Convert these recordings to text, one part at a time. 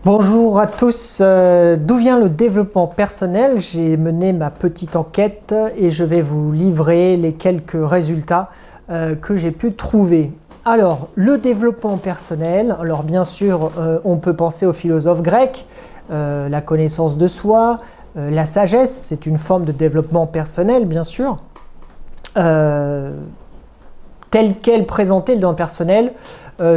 Bonjour à tous, d'où vient le développement personnel? J'ai mené ma petite enquête et je vais vous livrer les quelques résultats que j'ai pu trouver. Alors, le développement personnel, alors bien sûr, on peut penser aux philosophes grecs, la connaissance de soi, la sagesse, c'est une forme de développement personnel, bien sûr. Tel quel présenté le développement personnel,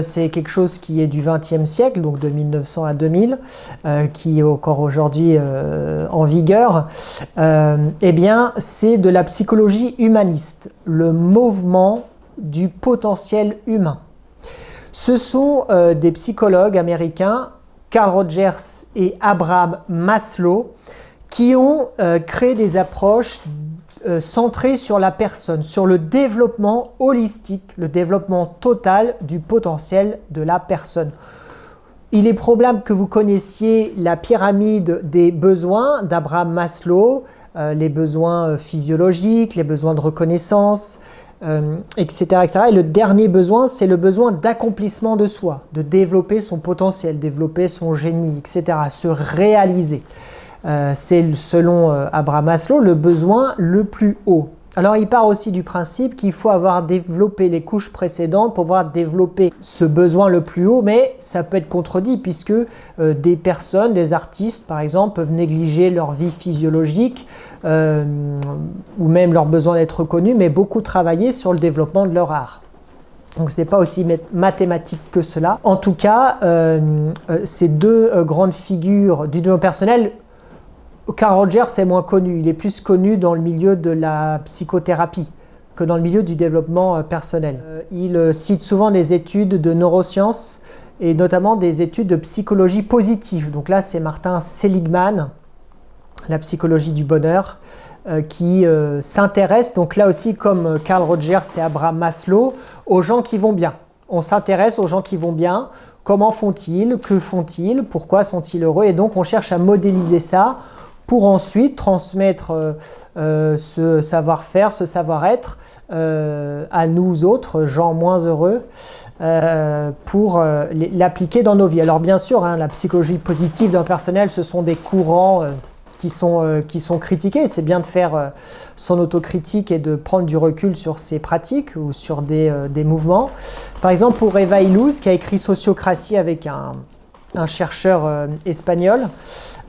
c'est quelque chose qui est du XXe siècle, donc de 1900 à 2000, qui est encore aujourd'hui en vigueur. Eh bien, c'est de la psychologie humaniste, le mouvement du potentiel humain. Ce sont des psychologues américains, Carl Rogers et Abraham Maslow, qui ont créé des approches centré sur la personne, sur le développement holistique, le développement total du potentiel de la personne. Il est probable que vous connaissiez la pyramide des besoins d'Abraham Maslow, les besoins physiologiques, les besoins de reconnaissance, etc., etc. Et le dernier besoin, c'est le besoin d'accomplissement de soi, de développer son potentiel, développer son génie, etc., se réaliser. C'est selon Abraham Maslow le besoin le plus haut. Alors il part aussi du principe qu'il faut avoir développé les couches précédentes pour pouvoir développer ce besoin le plus haut, mais ça peut être contredit puisque des personnes, des artistes par exemple, peuvent négliger leur vie physiologique ou même leur besoin d'être reconnus, mais beaucoup travailler sur le développement de leur art. Donc ce n'est pas aussi mathématique que cela. En tout cas, ces deux grandes figures du développement personnel, Carl Rogers est moins connu, il est plus connu dans le milieu de la psychothérapie que dans le milieu du développement personnel. Il cite souvent des études de neurosciences et notamment des études de psychologie positive. Donc là, c'est Martin Seligman, la psychologie du bonheur, qui s'intéresse, donc là aussi comme Carl Rogers et Abraham Maslow, aux gens qui vont bien. On s'intéresse aux gens qui vont bien, comment font-ils, que font-ils, pourquoi sont-ils heureux, et donc on cherche à modéliser ça pour ensuite transmettre ce savoir-faire, ce savoir-être à nous autres, gens moins heureux, pour l'appliquer dans nos vies. Alors bien sûr, la psychologie positive d'un personnel, ce sont des courants qui sont critiqués. C'est bien de faire son autocritique et de prendre du recul sur ses pratiques ou sur des mouvements. Par exemple, pour Eva Illouz, qui a écrit Sociocratie avec un chercheur espagnol,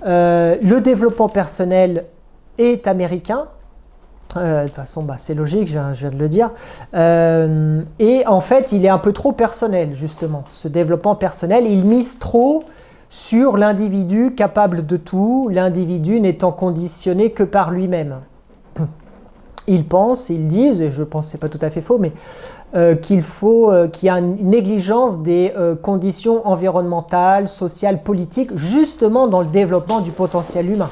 le développement personnel est américain. De toute façon, c'est logique, je viens de le dire. Et en fait, il est un peu trop personnel, justement. Ce développement personnel, il mise trop sur l'individu capable de tout, l'individu n'étant conditionné que par lui-même. Ils pensent, ils disent, et je pense que ce n'est pas tout à fait faux, mais qu'il y a une négligence des conditions environnementales, sociales, politiques, justement dans le développement du potentiel humain.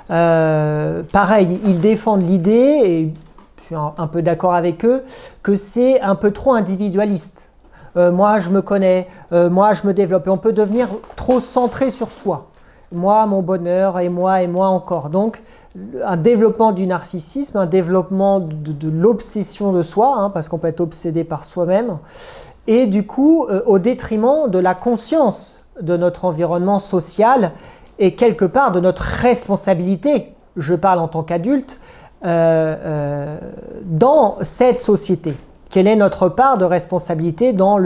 Pareil, ils défendent l'idée, et je suis un peu d'accord avec eux, que c'est un peu trop individualiste. Moi, je me connais, moi, je me développe. Et on peut devenir trop centré sur soi. Moi, mon bonheur, et moi encore. Donc, un développement du narcissisme, un développement de l'obsession de soi, parce qu'on peut être obsédé par soi-même, et du coup, au détriment de la conscience de notre environnement social et quelque part de notre responsabilité, je parle en tant qu'adulte, dans cette société. Quelle est notre part de responsabilité dans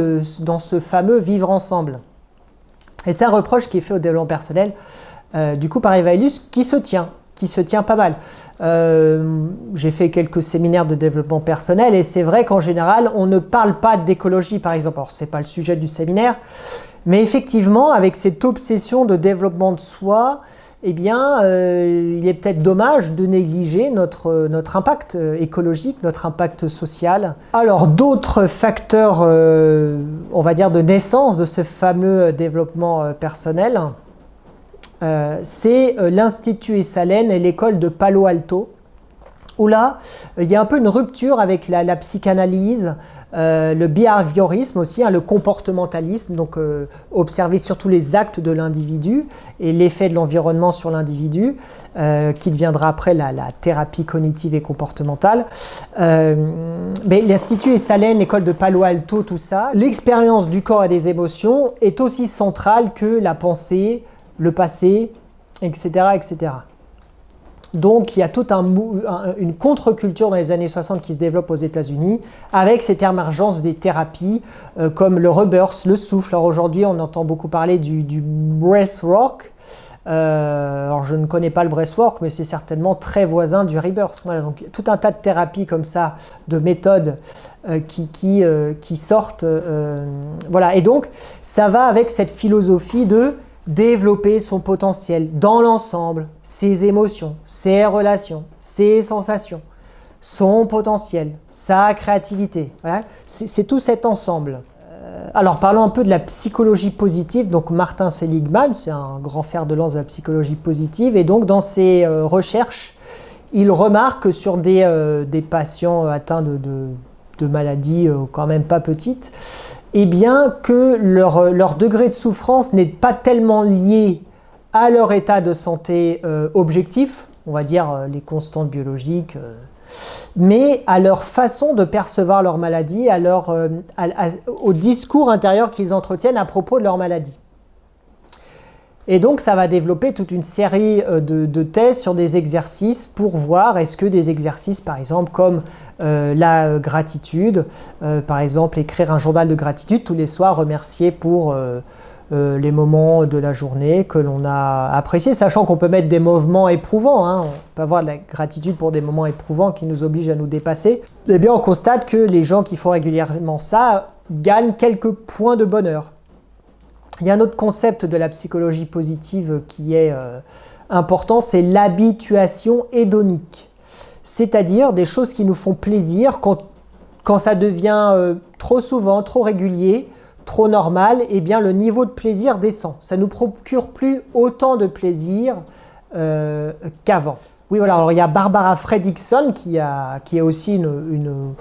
ce fameux vivre ensemble? Et c'est un reproche qui est fait au développement personnel, du coup par Eva Illouz, qui se tient pas mal. J'ai fait quelques séminaires de développement personnel et c'est vrai qu'en général, on ne parle pas d'écologie par exemple. Alors, ce n'est pas le sujet du séminaire, mais effectivement, avec cette obsession de développement de soi, eh bien, il est peut-être dommage de négliger notre impact écologique, notre impact social. Alors, d'autres facteurs, on va dire, de naissance de ce fameux développement personnel, c'est l'Institut Esalen et l'école de Palo Alto, où là, il y a un peu une rupture avec la psychanalyse, le behaviorisme aussi, le comportementalisme, donc observer surtout les actes de l'individu et l'effet de l'environnement sur l'individu, qui deviendra après la thérapie cognitive et comportementale. Mais l'Institut Esalen, l'école de Palo Alto, tout ça, l'expérience du corps et des émotions est aussi centrale que la pensée, le passé, etc., etc. Donc il y a toute une contre-culture dans les années 60 qui se développe aux États-Unis avec cette émergence des thérapies comme le rebirth, le souffle. Alors aujourd'hui on entend beaucoup parler du breathwork. Alors je ne connais pas le breathwork, mais c'est certainement très voisin du rebirth. Voilà, donc tout un tas de thérapies comme ça, de méthodes qui sortent. Voilà. Et donc ça va avec cette philosophie de développer son potentiel dans l'ensemble, ses émotions, ses relations, ses sensations, son potentiel, sa créativité. Voilà. C'est tout cet ensemble. Alors parlons un peu de la psychologie positive. Donc Martin Seligman, c'est un grand fer de lance de la psychologie positive, et donc dans ses recherches, il remarque que sur des patients atteints de maladies quand même pas petites, eh bien que leur degré de souffrance n'est pas tellement lié à leur état de santé objectif, on va dire les constantes biologiques, mais à leur façon de percevoir leur maladie, au discours intérieur qu'ils entretiennent à propos de leur maladie. Et donc ça va développer toute une série de thèses sur des exercices pour voir est-ce que des exercices par exemple comme la gratitude, par exemple écrire un journal de gratitude tous les soirs, remercier pour les moments de la journée que l'on a appréciés, sachant qu'on peut mettre des moments éprouvants, on peut avoir de la gratitude pour des moments éprouvants qui nous obligent à nous dépasser. Eh bien on constate que les gens qui font régulièrement ça gagnent quelques points de bonheur. Il y a un autre concept de la psychologie positive qui est important, c'est l'habituation hédonique. C'est-à-dire des choses qui nous font plaisir quand ça devient trop souvent, trop régulier, trop normal, eh bien le niveau de plaisir descend. Ça ne nous procure plus autant de plaisir qu'avant. Oui, voilà. Alors il y a Barbara Fredrickson qui est aussi une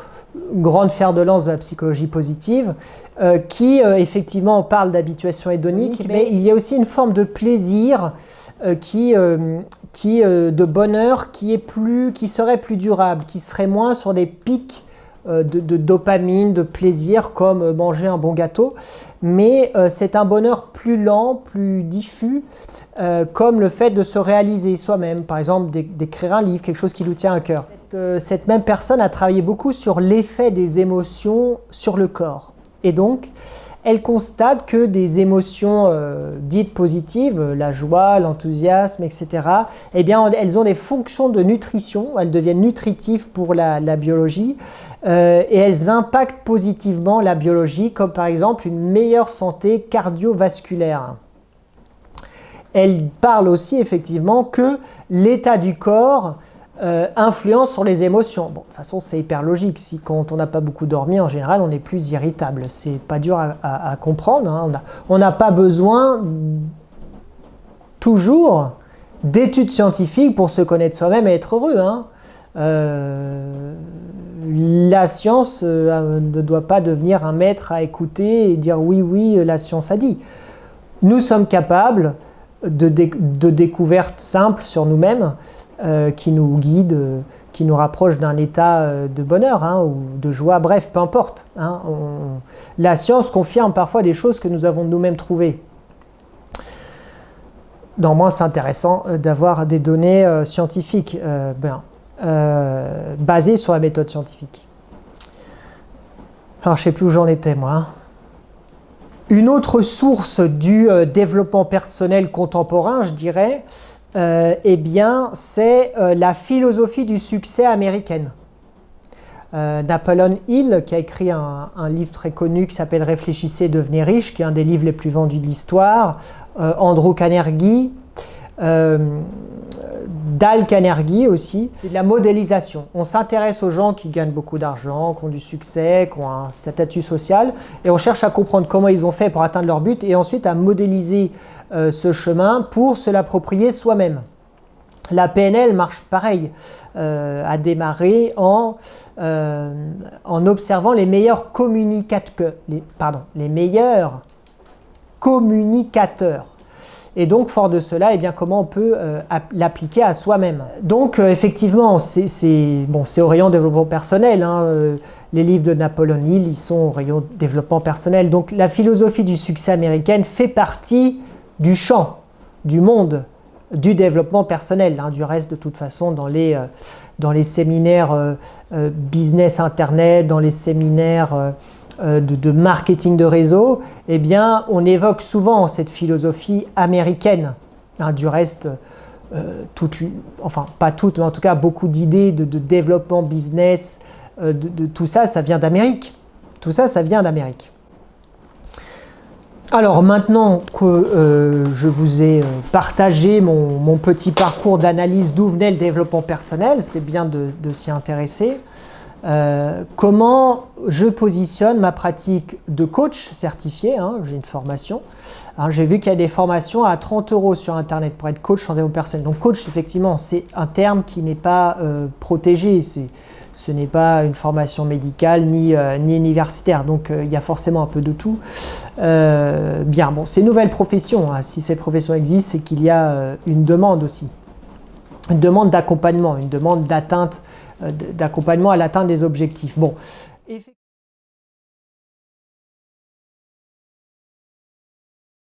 grande fer de lance de la psychologie positive, qui effectivement parle d'habituation hédonique, mais il y a aussi une forme de plaisir de bonheur qui serait plus durable, qui serait moins sur des pics de dopamine, de plaisir, comme manger un bon gâteau, mais c'est un bonheur plus lent, plus diffus, comme le fait de se réaliser soi-même, par exemple d'écrire un livre, quelque chose qui nous tient à cœur. Cette même personne a travaillé beaucoup sur l'effet des émotions sur le corps. Et donc, elle constate que des émotions dites positives, la joie, l'enthousiasme, etc., eh bien, elles ont des fonctions de nutrition, elles deviennent nutritives pour la biologie, et elles impactent positivement la biologie, comme par exemple une meilleure santé cardiovasculaire. Elle parle aussi effectivement que l'état du corps influence sur les émotions. Bon, de toute façon, c'est hyper logique. Si quand on n'a pas beaucoup dormi, en général, on est plus irritable. C'est pas dur à comprendre. On n'a pas besoin toujours d'études scientifiques pour se connaître soi-même et être heureux. La science ne doit pas devenir un maître à écouter et dire oui, la science a dit. Nous sommes capables de découvertes simples sur nous-mêmes qui nous guident, qui nous rapprochent d'un état de bonheur ou de joie, bref, peu importe. La science confirme parfois des choses que nous avons nous-mêmes trouvées. Néanmoins, c'est intéressant d'avoir des données scientifiques basées sur la méthode scientifique. Alors, je ne sais plus où j'en étais, moi. Une autre source du développement personnel contemporain, je dirais, eh bien, c'est la philosophie du succès américaine. Napoleon Hill, qui a écrit un livre très connu qui s'appelle « Réfléchissez, devenez riche », qui est un des livres les plus vendus de l'histoire, Andrew Carnegie, Dale Carnegie aussi, c'est de la modélisation. On s'intéresse aux gens qui gagnent beaucoup d'argent, qui ont du succès, qui ont un statut social, et on cherche à comprendre comment ils ont fait pour atteindre leur but, et ensuite à modéliser ce chemin pour se l'approprier soi-même. La PNL marche pareil, a démarré en observant les meilleurs les meilleurs communicateurs. Et donc, fort de cela, eh bien, comment on peut l'appliquer à soi-même. Donc, effectivement, c'est au rayon développement personnel. Hein, les livres de Napoleon Hill, ils sont au rayon développement personnel. Donc, la philosophie du succès américaine fait partie du champ, du monde, du développement personnel. Hein. Du reste, de toute façon, dans les séminaires business internet, dans les séminaires de marketing de réseau, eh bien, on évoque souvent cette philosophie américaine. Hein, du reste, enfin pas toutes, mais en tout cas beaucoup d'idées de développement business, tout ça, ça vient d'Amérique. Tout ça, ça vient d'Amérique. Alors maintenant que je vous ai partagé mon petit parcours d'analyse d'où venait le développement personnel, c'est bien de s'y intéresser. Comment je positionne ma pratique de coach certifié, hein, j'ai une formation. Alors, j'ai vu qu'il y a des formations à 30 € sur Internet pour être coach en développement personnel. Donc coach, effectivement, c'est un terme qui n'est pas protégé. Ce n'est pas une formation médicale ni universitaire, donc il y a forcément un peu de tout. Bien, bon, c'est une nouvelle profession. Hein. Si cette profession existe, c'est qu'il y a une demande aussi. Une demande d'accompagnement, une demande d'accompagnement à l'atteinte des objectifs. Bon.